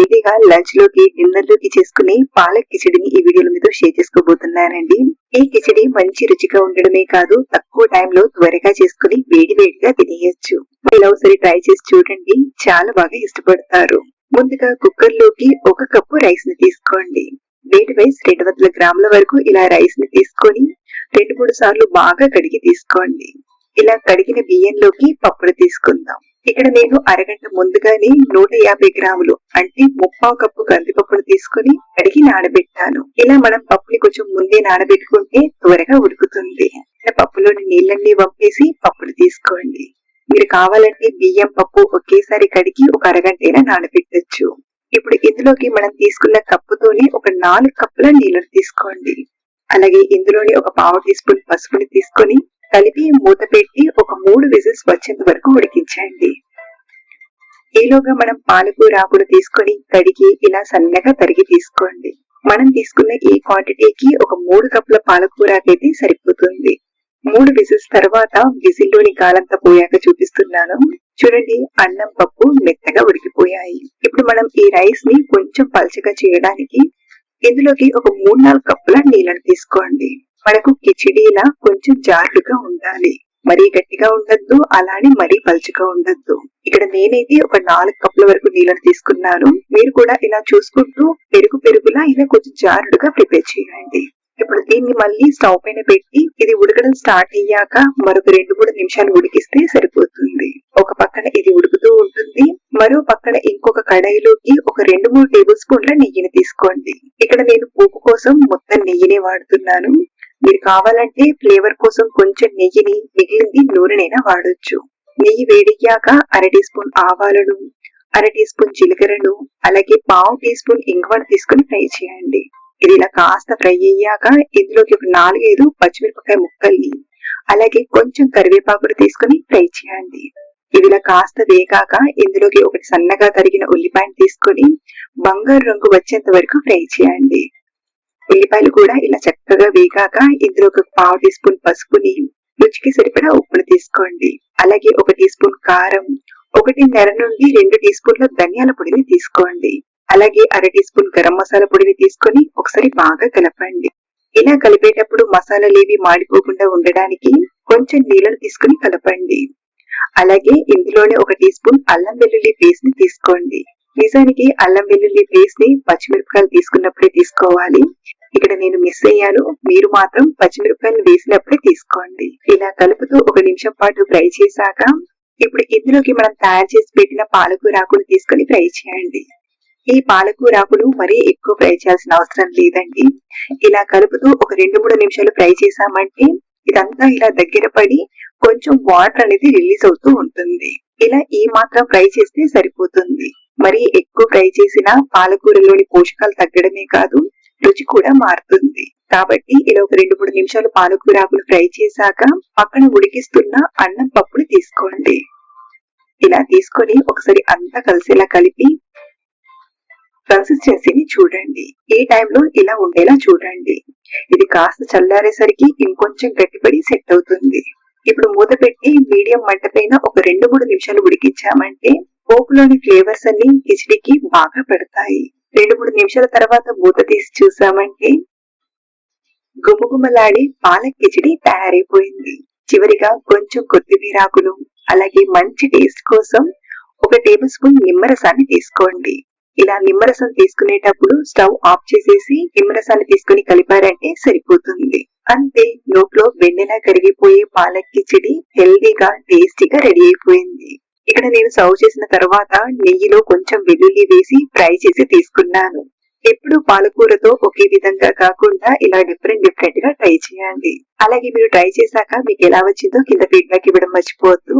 హెల్తీగా లంచ్ లోకి డిన్నర్ లోకి చేసుకునే పాలక్ కిచిడిని ఈ వీడియోలో మీతో షేర్ చేసుకోబోతున్నానండి. ఈ కిచిడి మంచి రుచిగా ఉండడమే కాదు, తక్కువ టైంలో త్వరగా చేసుకుని వేడి వేడిగా తినేయచ్చు. ఇలా ఒకసారి ట్రై చేసి చూడండి, చాలా బాగా ఇష్టపడతారు. ముందుగా కుక్కర్ లోకి 1 కప్పు రైస్ ని తీసుకోండి. వెయిట్ వైజ్ 200 గ్రాముల వరకు ఇలా రైస్ ని తీసుకొని 2-3 సార్లు బాగా కడిగి తీసుకోండి. ఇలా కడిగిన బియ్యంలోకి పప్పులు తీసుకుందాం. ఇక్కడ నేను అరగంట ముందుగానే 150 గ్రాములు అంటే 3/4 కప్పు కందిపప్పును తీసుకుని కడిగి నానబెట్టాను. ఇలా మనం పప్పుని కొంచెం ముందే నానబెట్టుకుంటే త్వరగా ఉడుకుతుంది. పప్పులోని నీళ్ళన్నీ వంపేసి పప్పును తీసుకోండి. మీరు కావాలంటే బియ్యం పప్పు ఒకేసారి కడిగి ఒక అరగంటైనా నానబెట్టచ్చు. ఇప్పుడు ఇందులోకి మనం తీసుకున్న కప్పుతోనే ఒక 4 కప్పుల నీళ్లను తీసుకోండి. అలాగే ఇందులోని ఒక 1/2 టీ స్పూన్ పసుపుని తీసుకొని కలిపి మూత పెట్టి ఒక 3 విజిల్స్ వచ్చేంత వరకు ఉడికించండి. ఈలోగా మనం పాలకూర ఆకును తీసుకొని కడిగి ఇలా సన్నగా తరిగి తీసుకోండి. మనం తీసుకున్న ఈ క్వాంటిటీకి ఒక 3 కప్పుల పాలకూర అయితే సరిపోతుంది. 3 విజిల్స్ తర్వాత విజిల్లోని గాలంతా పోయాక చూపిస్తున్నాను. చూడండి, అన్నం పప్పు మెత్తగా ఉడికిపోయాయి. ఇప్పుడు మనం ఈ రైస్ ని కొంచెం పల్చగా చేయడానికి ఇందులోకి ఒక 3-4 కప్పుల నీళ్లను తీసుకోండి. మనకు కిచిడీలా కొంచెం జారుగా ఉండాలి, మరీ గట్టిగా ఉండద్దు, అలానే మరీ పలుచగా ఉండద్దు. ఇక్కడ నేనైతే ఒక 4 కప్పుల వరకు నీళ్లను తీసుకున్నాను. మీరు కూడా ఇలా చూసుకుంటూ పెరుగులా ఇలా కొంచెం జారుడుగా ప్రిపేర్ చేయండి. ఇప్పుడు దీన్ని మళ్ళీ స్టవ్ పైన పెట్టి ఇది ఉడకడం స్టార్ట్ అయ్యాక మరొక 2-3 నిమిషాలు ఉడికిస్తే సరిపోతుంది. ఒక పక్కన ఇది ఉడుకుతూ ఉంటుంది, మరో పక్కన ఇంకొక కడాయిలోకి ఒక 2-3 టేబుల్ స్పూన్ల నెయ్యిని తీసుకోండి. ఇక్కడ నేను పోపు కోసం మొత్తం నెయ్యినే వాడుతున్నాను. మీరు కావాలంటే ఫ్లేవర్ కోసం కొంచెం నెయ్యిని, మిగిలింది నూనెనైనా వాడొచ్చు. నెయ్యి వేడయ్యాక 1/2 టీ స్పూన్ ఆవాలను, 1/2 టీ స్పూన్ జీలకర్రను, అలాగే 1/2 టీ స్పూన్ ఇంగువను తీసుకుని ఫ్రై చేయండి. ఇది ఇలా కాస్త ఫ్రై అయ్యాక ఇందులోకి ఒక 4-5 పచ్చిమిరపకాయ ముక్కల్ని, అలాగే కొంచెం కరివేపాకును తీసుకుని ఫ్రై చేయండి. ఇది ఇలా కాస్త వేగాక ఇందులోకి ఒకటి సన్నగా తరిగిన ఉల్లిపాయను తీసుకొని బంగారు రంగు వచ్చేంత వరకు ఫ్రై చేయండి. ఉల్లిపాయలు కూడా ఇలా చక్కగా వేగాక ఇందులోకి 1/2 టీ స్పూన్ పసుపుని, రుచికి సరిపడా ఉప్పును తీసుకోండి. అలాగే 1 టీ స్పూన్ కారం, 1.5 నుండి 2 టీ స్పూన్ల ధనియాల పొడిని తీసుకోండి. అలాగే 1/2 టీ స్పూన్ గరం మసాలా పొడిని తీసుకొని ఒకసారి బాగా కలపండి. ఇలా కలిపేటప్పుడు మసాలాలేవి మాడిపోకుండా ఉండడానికి కొంచెం నీళ్లను తీసుకుని కలపండి. అలాగే ఇందులోనే 1 టీ స్పూన్ అల్లం వెల్లుల్లి పేస్ట్ ని తీసుకోండి. నిజానికి అల్లం వెల్లుల్లి పేస్ట్ ని పచ్చిమిరపకాయలు తీసుకున్నప్పుడే తీసుకోవాలి. ఇక్కడ నేను మిస్ అయ్యాను, మీరు మాత్రం పచ్చిమిరపకాయలు వేసినప్పుడే తీసుకోండి. ఇలా కలుపుతూ 1 నిమిషం పాటు ఫ్రై చేశాక ఇప్పుడు ఇందులోకి మనం తయారు చేసి పెట్టిన పాలకూర ఆకును తీసుకుని ఫ్రై చేయండి. ఈ పాలకూర ఆకును మరీ ఎక్కువ ఫ్రై చేయాల్సిన అవసరం లేదండి. ఇలా కలుపుతూ ఒక 2-3 నిమిషాలు ఫ్రై చేసామంటే ఇదంతా ఇలా దగ్గర పడి కొంచెం వాటర్ అనేది రిలీజ్ అవుతూ ఉంటుంది. ఇలా ఈ మాత్రం ఫ్రై చేస్తే సరిపోతుంది. మరీ ఎక్కువ ఫ్రై చేసిన పాలకూరలోని పోషకాలు తగ్గడమే కాదు, రుచి కూడా మారుతుంది. కాబట్టి ఇలా ఒక 2-3 నిమిషాలు పాలకూర ఆకులు ఫ్రై చేశాక పక్కన ఉడికిస్తున్న అన్నం పప్పుని తీసుకోండి. ఇలా తీసుకొని ఒకసారి అంతా కలిసేలా కలిపి కన్సిస్టెన్సీని చూడండి. ఈ టైంలో ఇలా ఉండేలా చూడండి. ఇది కాస్త చల్లారేసరికి ఇంకొంచెం గట్టిపడి సెట్ అవుతుంది. ఇప్పుడు మూత పెట్టి మీడియం మంట పైన ఒక 2-3 నిమిషాలు ఉడికించామంటే పోపులోని ఫ్లేవర్స్ అన్ని కిచిడికి బాగా పడతాయి. 2-3 నిమిషాల తర్వాత మూత తీసి చూసామంటే గుమగుమలాడే పాలక్ కిచిడి తయారైపోయింది. చివరిగా కొంచెం కొత్తిమీర ఆకులు, అలాగే మంచి టేస్ట్ కోసం 1 టేబుల్ స్పూన్ నిమ్మరసాన్ని తీసుకోండి. ఇలా నిమ్మరసం తీసుకునేటప్పుడు స్టవ్ ఆఫ్ చేసేసి నిమ్మరసాన్ని తీసుకుని కలిపారంటే సరిపోతుంది. అంతే, నోట్లో వెన్నెలా కరిగిపోయే పాలక్ కిచిడి హెల్దీగా టేస్టీగా రెడీ అయిపోయింది. ఇక్కడ నేను సర్వ్ చేసిన తర్వాత నెయ్యిలో కొంచెం వెల్లుల్లి వేసి ఫ్రై చేసి తీసుకున్నాను. ఎప్పుడు పాలకూరతో ఒకే విధంగా కాకుండా ఇలా డిఫరెంట్ గా ట్రై చేయండి. అలాగే మీరు ట్రై చేశాక మీకు ఎలా వచ్చిందో కింద ఫీడ్బ్యాక్ ఇవ్వడం మర్చిపోవద్దు.